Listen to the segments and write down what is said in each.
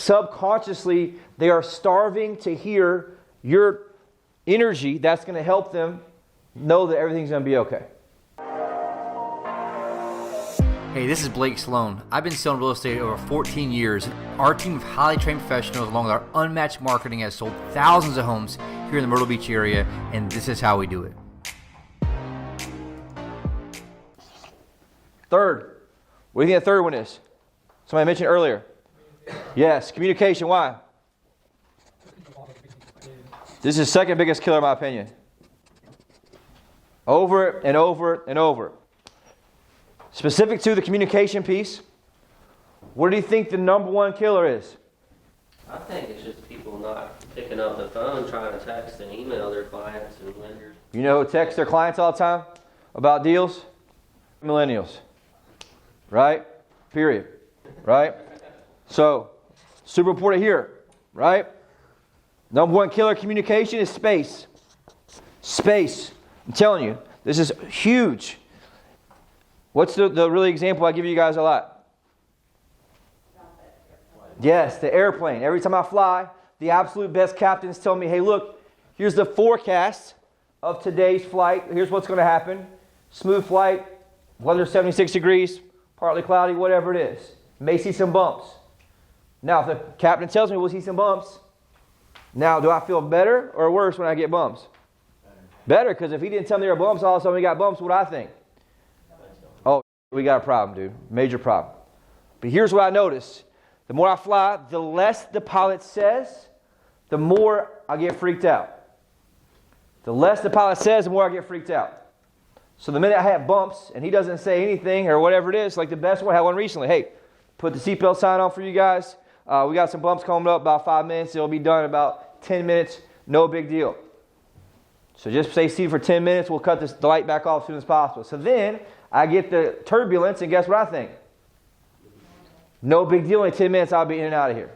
subconsciously they are starving to hear your energy that's going to help them know that everything's going to be okay. Hey, this is Sloan. I've been selling real estate over 14 years. Our team of highly trained professionals, along with our unmatched marketing, has sold thousands of homes here in the Myrtle Beach area, and this is how we do it. Third, what do you think the third one is? Somebody mentioned earlier. Yes, communication. Why? This is the second biggest killer in my opinion. Over and over and over. Specific to the communication piece, what do you think the number one killer is? I think it's just people not picking up the phone, trying to text and email their clients and lenders. You know who texts their clients all the time about deals? Millennials. Right? Period. Right? So, super important here. Right? Number one killer communication is space. Space. I'm telling you, this is huge. What's the really example I give you guys a lot? Yes, the airplane. Every time I fly, the absolute best captains tell me, hey, look, here's the forecast of today's flight. Here's what's going to happen. Smooth flight, weather 76 degrees, partly cloudy, whatever it is. May see some bumps. Now, if the captain tells me we'll see some bumps, now do I feel better or worse when I get bumps? Better, because if he didn't tell me there were bumps, all of a sudden we got bumps, what do I think? Oh, we got a problem, dude. Major problem. But here's what I notice. The more I fly, the less the pilot says, the more I get freaked out. The less the pilot says, the more I get freaked out. So the minute I have bumps and he doesn't say anything or whatever it is, like the best one, I had one recently. Hey, put the seatbelt sign on for you guys. We got some bumps coming up about 5 minutes. It'll be done in about 10 minutes. No big deal. So just stay seated for 10 minutes. We'll cut the light back off as soon as possible. So then I get the turbulence, and guess what I think? No big deal. In 10 minutes, I'll be in and out of here.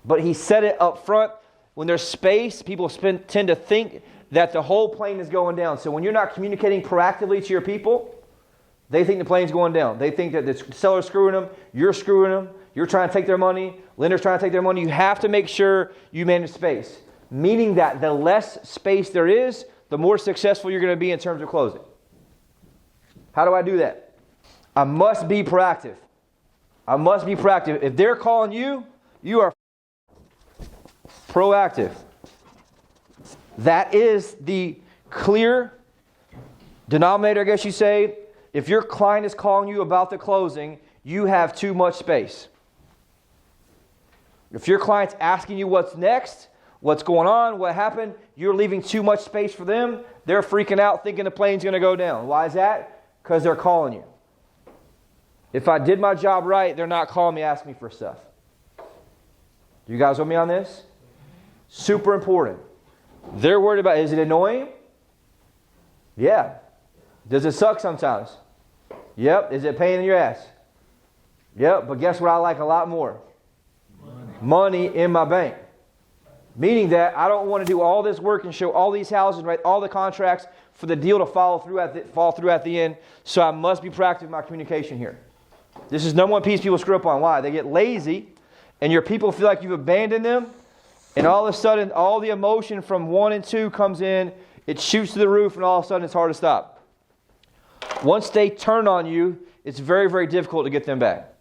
But he said it up front. When there's space, people tend to think that the whole plane is going down. So when you're not communicating proactively to your people, they think the plane's going down. They think that the seller's screwing them, you're screwing them, you're trying to take their money, lender's trying to take their money. You have to make sure you manage space. Meaning that the less space there is, the more successful you're going to be in terms of closing. How do I do that? I must be proactive. I must be proactive. If they're calling you, you are proactive. That is the clear denominator, I guess you say. If your client is calling you about the closing, you have too much space. If your client's asking you what's next, what's going on, what happened, you're leaving too much space for them. They're freaking out thinking the plane's going to go down. Why is that? Because they're calling you. If I did my job right, they're not calling me asking me for stuff. You guys with me on this? Super important. They're worried about, is it annoying? Yeah. Does it suck sometimes? Yep. Is it a pain in your ass? Yep. But guess what I like a lot more? Money in my bank. Meaning that I don't want to do all this work and show all these houses, write all the contracts for the deal to fall through at the end. So I must be proactive in my communication here. This is number one piece people screw up on. Why? They get lazy and your people feel like you've abandoned them. And all of a sudden, all the emotion from 1 and 2 comes in. It shoots to the roof and all of a sudden it's hard to stop. Once they turn on you, it's very, very difficult to get them back.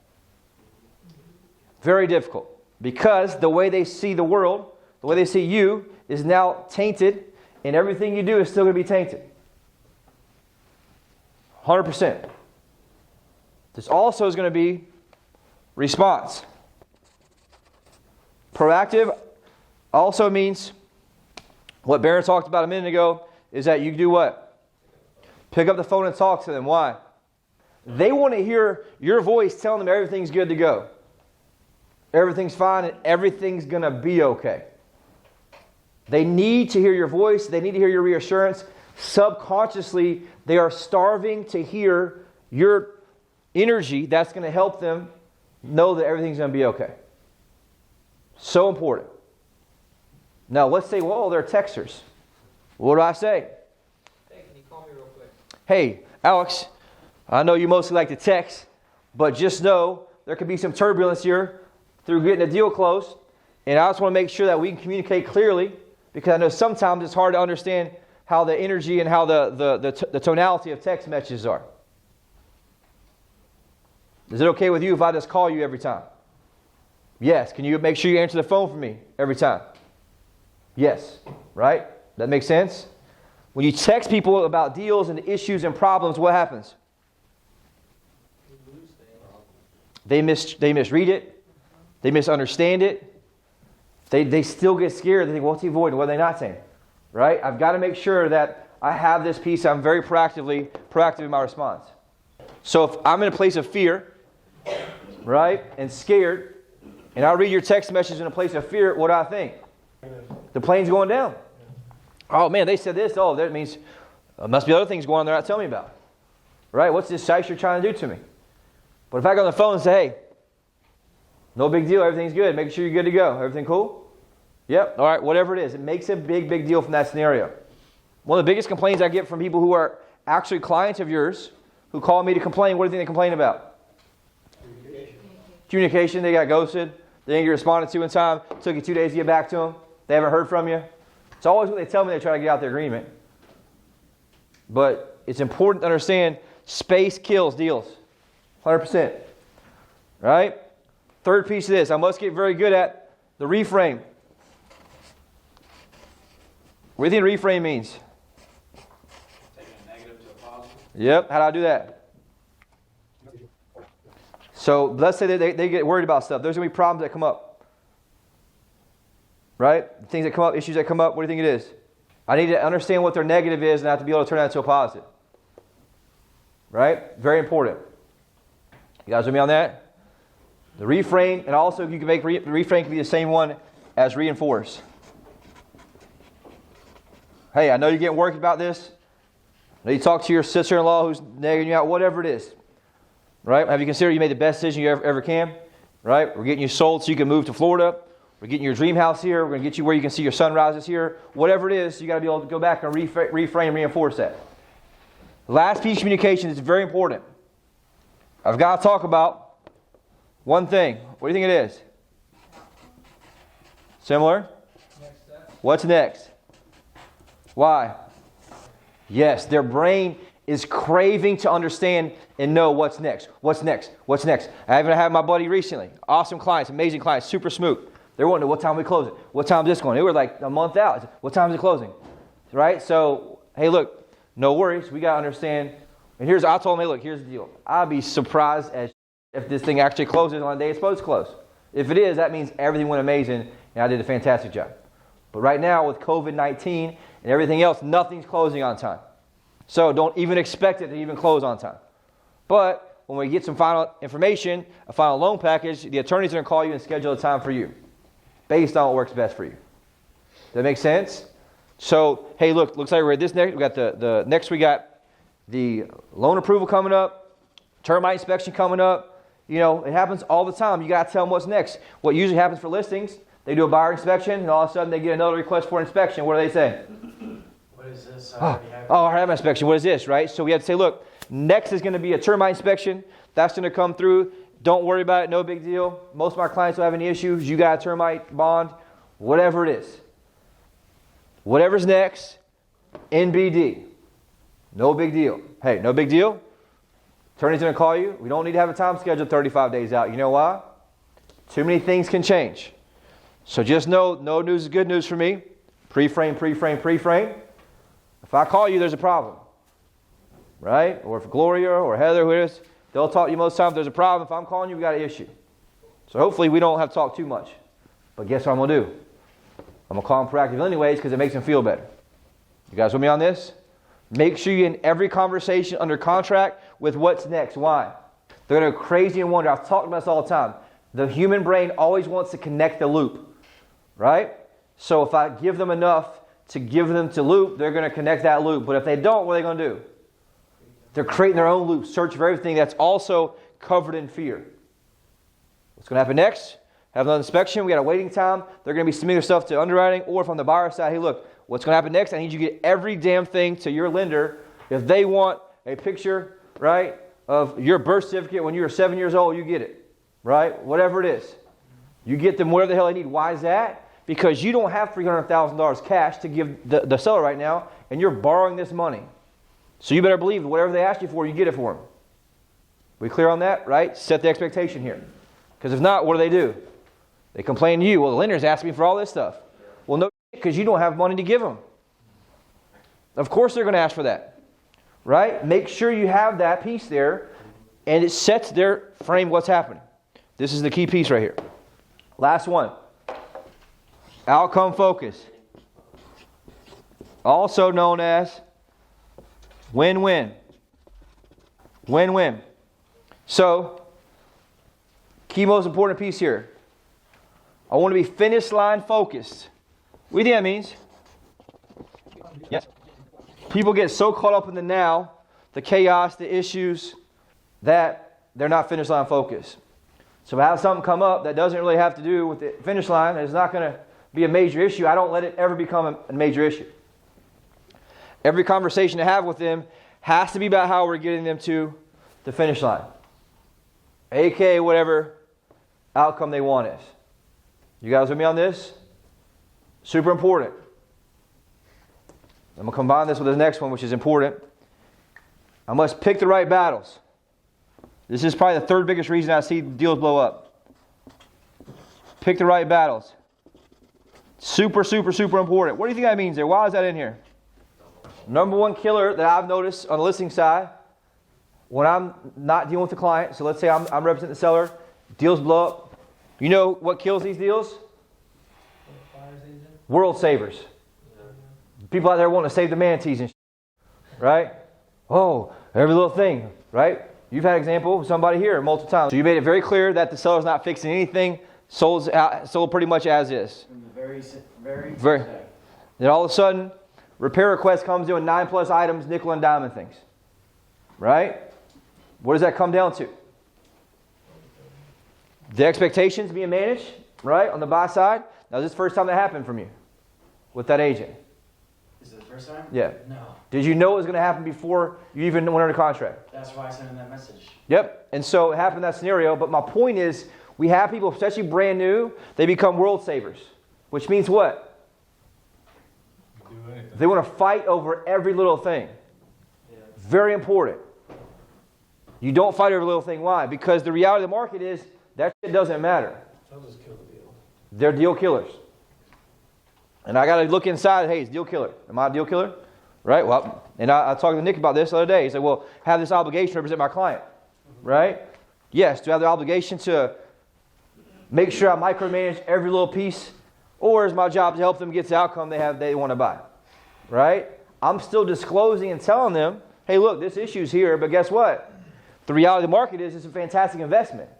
Very difficult. Because the way they see the world, the way they see you is now tainted, and everything you do is still going to be tainted. 100%. This also is going to be response. Proactive also means what Barron talked about a minute ago is that you do what? Pick up the phone and talk to them. Why? They want to hear your voice telling them everything's good to go. Everything's fine and everything's going to be okay. They need to hear your voice. They need to hear your reassurance. Subconsciously, they are starving to hear your energy that's going to help them know that everything's going to be okay. So important. Now, let's say, well, they're texters. What do I say? Hey, can you call me real quick? Hey, Alex, I know you mostly like to text, but just know there could be some turbulence here. through getting a deal closed. And I just want to make sure that we can communicate clearly, because I know sometimes it's hard to understand how the energy and how the tonality of text messages are. Is it okay with you if I just call you every time? Yes. Can you make sure you answer the phone for me every time? Yes. Right? That makes sense? When you text people about deals and issues and problems, what happens? They misread it. They misunderstand it. They still get scared. They think, what's he avoiding? What are they not saying? Right? I've got to make sure that I have this piece. I'm very proactive in my response. So if I'm in a place of fear, right, and scared, and I read your text message in a place of fear, what do I think? The plane's going down. Oh man, they said this. Oh, that means there must be other things going on they're not telling me about. Right? What's this shite you're trying to do to me? But if I go on the phone and say, hey, no big deal, everything's good, make sure you're good to go. Everything cool? Yep. All right, whatever it is. It makes a big deal from that scenario. One of the biggest complaints I get from people who are actually clients of yours who call me to complain, what do you think they complain about? Communication. They got ghosted. They didn't get responded to in time. It took you 2 days to get back to them. They haven't heard from you. It's always what they tell me. They try to get out their agreement. But it's important to understand space kills deals. 100%. Right? Third piece of this. I must get very good at the reframe. What do you think reframe means? Taking a negative to a positive. Yep. How do I do that? So let's say that they get worried about stuff. There's going to be problems that come up. Right? Things that come up, issues that come up. What do you think it is? I need to understand what their negative is and I have to be able to turn that into a positive. Right? Very important. You guys with me on that? The reframe, and also you can make reframe can be the same one as reinforce. Hey, I know you're getting worried about this. I know you talk to your sister-in-law who's nagging you out, whatever it is. Right? Have you considered you made the best decision you ever can? Right? We're getting you sold so you can move to Florida. We're getting your dream house here. We're going to get you where you can see your sunrises here. Whatever it is, you got to be able to go back and reframe, reinforce that. The last piece of communication is very important. I've got to talk about one thing. What do you think it is? Similar? Next step. What's next? Why? Yes, their brain is craving to understand and know what's next. What's next? What's next? I even had my buddy recently. Awesome clients, amazing clients, super smooth. They're wondering, what time we close it? What time is this going? They were like a month out. What time is it closing? Right? So, hey, look, no worries. We got to understand. And I told them, hey, look, here's the deal. I'd be surprised if this thing actually closes on the day it's supposed to close. If it is, that means everything went amazing and I did a fantastic job. But right now with COVID-19 and everything else, nothing's closing on time. So don't even expect it to even close on time. But when we get some final information, a final loan package, the attorney's going to call you and schedule a time for you based on what works best for you. Does that make sense? So, hey, look, looks like we're at this next. We got the next. We got the loan approval coming up, termite inspection coming up. You know, it happens all the time. You got to tell them what's next. What usually happens for listings, they do a buyer inspection, and all of a sudden they get another request for inspection. What do they say? What is this? I already have my inspection. What is this, right? So we have to say, look, next is going to be a termite inspection. That's going to come through. Don't worry about it. No big deal. Most of my clients don't have any issues. You got a termite bond, whatever it is. Whatever's next, NBD. No big deal. Hey, no big deal. Attorney's going to call you. We don't need to have a time scheduled 35 days out. You know why? Too many things can change. So just know, no news is good news for me. Pre-frame, pre-frame, pre-frame. If I call you, there's a problem. Right? Or if Gloria or Heather, who it is, they'll talk to you most times. There's a problem. If I'm calling you, we got an issue. So hopefully we don't have to talk too much. But guess what I'm going to do? I'm going to call them proactive anyways because it makes them feel better. You guys with me on this? Make sure you're in every conversation under contract with what's next. Why? They're going to go crazy and wonder. I've talked about this all the time. The human brain always wants to connect the loop. Right? So if I give them enough to give them to loop, they're going to connect that loop. But if they don't, what are they going to do? They're creating their own loop. Search for everything that's also covered in fear. What's going to happen next? Have another inspection. We got a waiting time. They're going to be submitting their stuff to underwriting. Or from the buyer side, hey, look, what's going to happen next? I need you to get every damn thing to your lender. If they want a picture, right, of your birth certificate when you were 7 years old, you get it. Right? Whatever it is. You get them whatever the hell they need. Why is that? Because you don't have $300,000 cash to give the seller right now, and you're borrowing this money. So you better believe that whatever they ask you for, you get it for them. We clear on that, right? Set the expectation here. Because if not, what do? They complain to you. Well, the lender's asking me for all this stuff. Well, no, because you don't have money to give them. Of course they're going to ask for that, right? Make sure you have that piece there, and it sets their frame what's happening. This is the key piece right here. Last one. Outcome focus. Also known as win-win. Win-win. So, key most important piece here. I want to be finish line focused. What do you think that means? Yes. People get so caught up in the now, the chaos, the issues, that they're not finish line focused. So if I have something come up that doesn't really have to do with the finish line, it's not going to be a major issue, I don't let it ever become a major issue. Every conversation I have with them has to be about how we're getting them to the finish line. AKA whatever outcome they want is. You guys with me on this? Super important. I'm going to combine this with the next one, which is important. I must pick the right battles. This is probably the third biggest reason I see deals blow up. Pick the right battles. Super, super, super important. What do you think that means there? Why is that in here? Number one killer that I've noticed on the listing side, when I'm not dealing with the client, so let's say I'm representing the seller, deals blow up. You know what kills these deals? World savers. People out there wanting to save the manatees and shit, right? Oh, every little thing, right? You've had an example of somebody here multiple times. So you made it very clear that the seller's not fixing anything, sold pretty much as is. Very. Then all of a sudden, repair request comes in with 9+ items, nickel and diamond things. Right? What does that come down to? The expectations being managed, right, on the buy side. Now, is this the first time that happened from you with that agent? Is it the first time? Yeah. No. Did you know it was going to happen before you even went under contract? That's why I sent him that message. Yep. And so it happened in that scenario. But my point is, we have people, especially brand new, they become world savers. Which means what? They want to fight over every little thing. Yeah. Very important. You don't fight over every little thing. Why? Because the reality of the market is that shit doesn't matter. They'll just kill the deal. They're deal killers. And I got to look inside. Hey, it's deal killer. Am I a deal killer? Right? Well, and I talked to Nick about this the other day. He said, well, I have this obligation to represent my client. Right? Yes. Do I have the obligation to make sure I micromanage every little piece? Or is my job to help them get the outcome they want to buy? Right? I'm still disclosing and telling them, hey, look, this issue's here, but guess what? The reality of the market is it's a fantastic investment.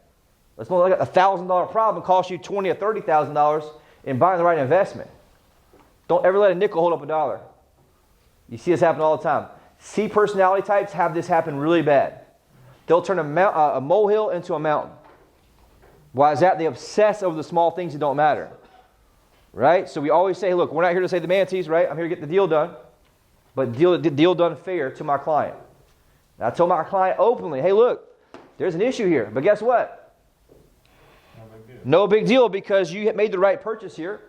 Let's look at a $1,000 problem cost you $20,000 or $30,000 in buying the right investment. Don't ever let a nickel hold up a dollar. You see this happen all the time. C personality types have this happen really bad. They'll turn a molehill into a mountain. Why is that? They obsess over the small things that don't matter. Right? So we always say, look, we're not here to save the manatees, right? I'm here to get the deal done. But deal done fair to my client. And I told my client openly, hey, look, there's an issue here. But guess what? No big deal because you made the right purchase here.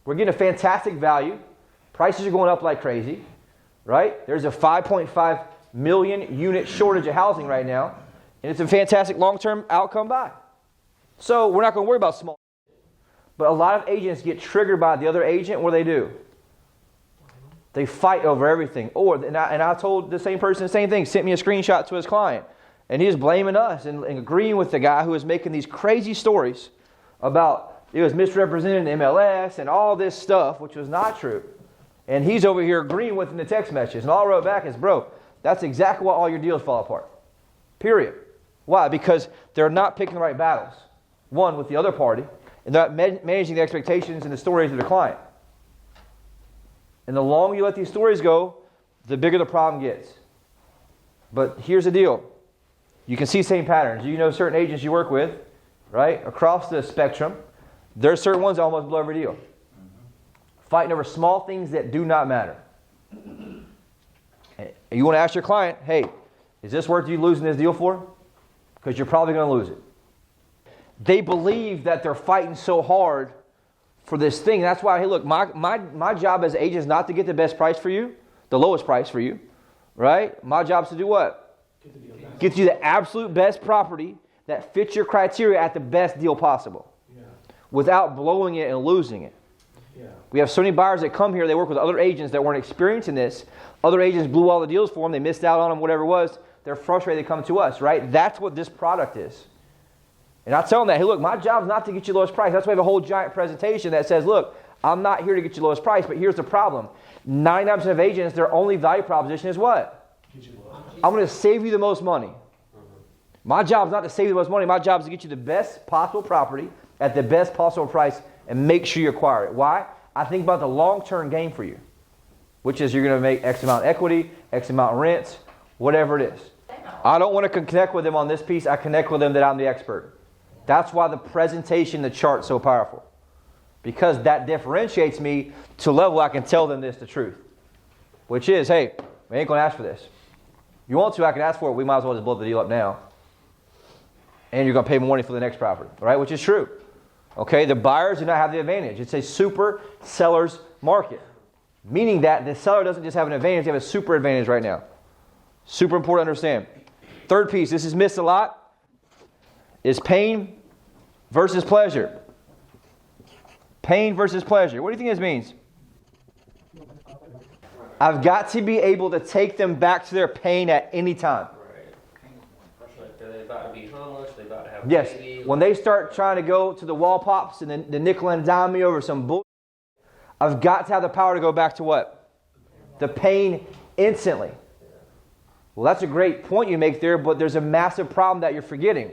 We're getting a fantastic value. Prices are going up like crazy. Right? There's a 5.5 million unit shortage of housing right now. And it's a fantastic long-term outcome buy. So we're not going to worry about small. But a lot of agents get triggered by the other agent. What do? They fight over everything. And I told the same person the same thing. Sent me a screenshot to his client. And he was blaming us and agreeing with the guy who was making these crazy stories about it was misrepresented in MLS and all this stuff, which was not true. And he's over here agreeing with him in the text message. And all I wrote back is, bro, that's exactly why all your deals fall apart. Period. Why? Because they're not picking the right battles. One, with the other party. And they're not managing the expectations and the stories of the client. And the longer you let these stories go, the bigger the problem gets. But here's the deal. You can see same patterns. You know certain agents you work with, right? Across the spectrum. There are certain ones that almost blow every deal. Mm-hmm. Fighting over small things that do not matter. You want to ask your client, hey, is this worth you losing this deal for? Because you're probably going to lose it. They believe that they're fighting so hard for this thing. That's why, hey, look, my job as an agent is not to get the best price for you, the lowest price for you, right? My job is to do what? Get you the absolute best property that fits your criteria at the best deal possible, without blowing it and losing it. We have so many buyers that come here, they work with other agents that weren't experiencing this. Other agents blew all the deals for them, they missed out on them, whatever it was. They're frustrated, they come to us, right? That's what this product is. And I tell them that, hey, look, my job is not to get you the lowest price. That's why we have a whole giant presentation that says, look, I'm not here to get you the lowest price, but here's the problem. 99% of agents, their only value proposition is what? I'm going to save you the most money. My job is not to save you the most money. My job is to get you the best possible property at the best possible price and make sure you acquire it. Why? I think about the long-term gain for you, which is you're going to make X amount equity, X amount rents, whatever it is. I don't want to connect with them on this piece. I connect with them that I'm the expert. That's why the presentation, the chart's so powerful. Because that differentiates me to a level I can tell them this, the truth. Which is, hey, we ain't going to ask for this. You want to, I can ask for it. We might as well just blow the deal up now. And you're going to pay more money for the next property. Right? Which is true. Okay, the buyers do not have the advantage. It's a super seller's market. Meaning that the seller doesn't just have an advantage, they have a super advantage right now. Super important to understand. Third piece, this is missed a lot, is pain versus pleasure. Pain versus pleasure. What do you think this means? I've got to be able to take them back to their pain at any time. Like, are they about to be homeless? Are they about to have a Yes. baby? When they start trying to go to the wall pops and the nickel and dime me over some bull, I've got to have the power to go back to what? The pain instantly. Well, that's a great point you make there, but there's a massive problem that you're forgetting.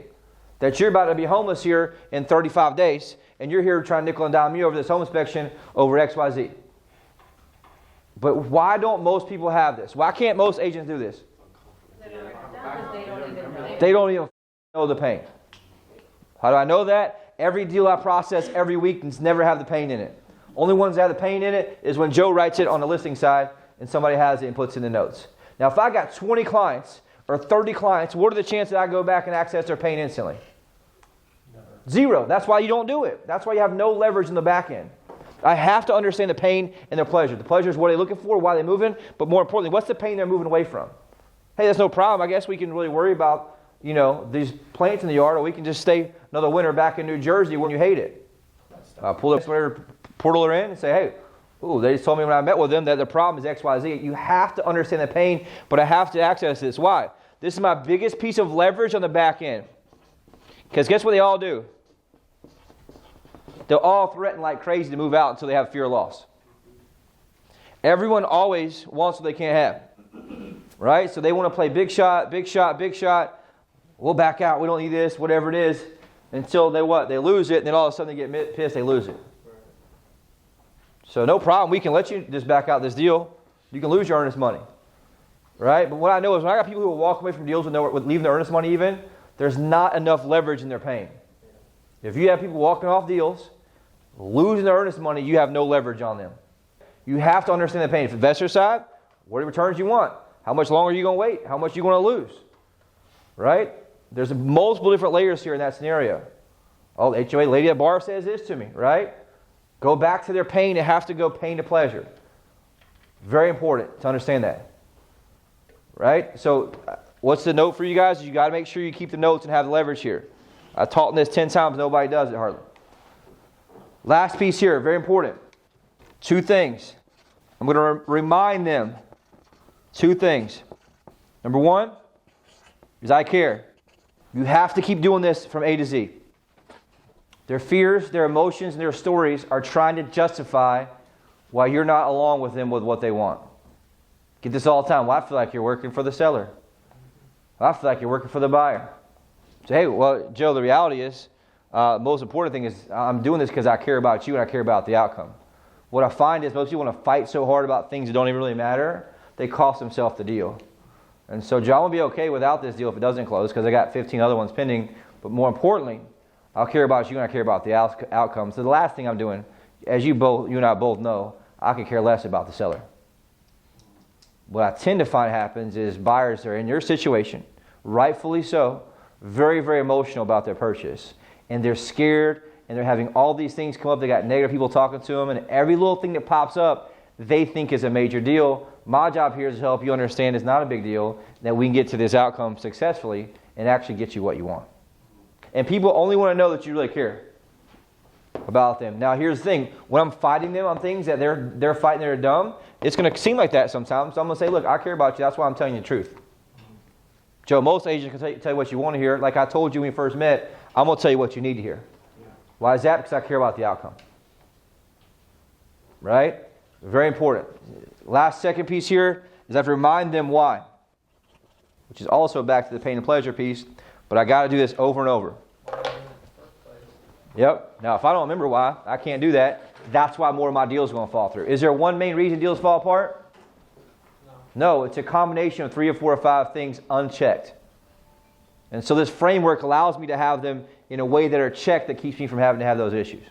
That you're about to be homeless here in 35 days, and you're here trying to nickel and dime me over this home inspection over XYZ. But why don't most people have this? Why can't most agents do this? They don't even know the pain. How do I know that? Every deal I process every week never have the pain in it. Only ones that have the pain in it is when Joe writes it on the listing side and somebody has it and puts it in the notes. Now, if I got 20 clients or 30 clients, what are the chances that I go back and access their pain instantly? Zero. That's why you don't do it. That's why you have no leverage in the back end. I have to understand the pain and their pleasure. The pleasure is what they're looking for, why they're moving, but more importantly, what's the pain they're moving away from? Hey, that's no problem. I guess we can really worry about, these plants in the yard, or we can just stay another winter back in New Jersey when you hate it. Pull up whatever portal they're in and say, hey, they just told me when I met with them that the problem is X, Y, Z. You have to understand the pain, but I have to access this. Why? This is my biggest piece of leverage on the back end. Because guess what they all do? They'll all threaten like crazy to move out until they have fear of loss. Everyone always wants what they can't have. Right? So they want to play big shot, big shot, big shot. We'll back out. We don't need this, whatever it is. Until they what? They lose it, and then all of a sudden they get pissed, they lose it. So no problem. We can let you just back out this deal. You can lose your earnest money. Right? But what I know is when I got people who will walk away from deals with leaving their earnest money even, there's not enough leverage in their pain. If you have people walking off deals, losing their earnest money, you have no leverage on them. You have to understand the pain. If investor side, what are the returns you want? How much longer are you going to wait? How much are you going to lose? Right? There's multiple different layers here in that scenario. Oh, the HOA lady at bar says this to me, right? Go back to their pain. It has to go pain to pleasure. Very important to understand that. Right? So what's the note for you guys? You got to make sure you keep the notes and have the leverage here. I've taught this 10 times. Nobody does it hardly. Last piece here, very important. 2 things. I'm going to remind them 2 things. Number 1 is I care. You have to keep doing this from A to Z. Their fears, their emotions, and their stories are trying to justify why you're not along with them with what they want. Get this all the time. Well, I feel like you're working for the seller. Well, I feel like you're working for the buyer. Say, hey, well, Joe, the reality is, most important thing is I'm doing this because I care about you and I care about the outcome. What I find is most people want to fight so hard about things that don't even really matter, they cost themselves the deal. And so John will be okay without this deal if it doesn't close because I got 15 other ones pending. But more importantly, I'll care about you and I care about the outcome. So the last thing I'm doing, as you and I both know, I could care less about the seller. What I tend to find happens is buyers are in your situation, rightfully so, very, very emotional about their purchase. and they're scared, and they're having all these things come up. They got negative people talking to them, and every little thing that pops up, they think is a major deal. My job here is to help you understand it's not a big deal, that we can get to this outcome successfully and actually get you what you want. And people only want to know that you really care about them. Now, here's the thing. When I'm fighting them on things that they're fighting that are dumb, it's going to seem like that sometimes. So I'm going to say, look, I care about you. That's why I'm telling you the truth. Joe, most agents can tell you what you want to hear. Like I told you when we first met, I'm going to tell you what you need to hear. Why is that? Because I care about the outcome. Right? Very important. Last second piece here is I have to remind them why. Which is also back to the pain and pleasure piece. But I got to do this over and over. Yep. Now, if I don't remember why, I can't do that. That's why more of my deals are going to fall through. Is there one main reason deals fall apart? No, it's a combination of 3 or 4 or 5 things unchecked. And so this framework allows me to have them in a way that are checked that keeps me from having to have those issues.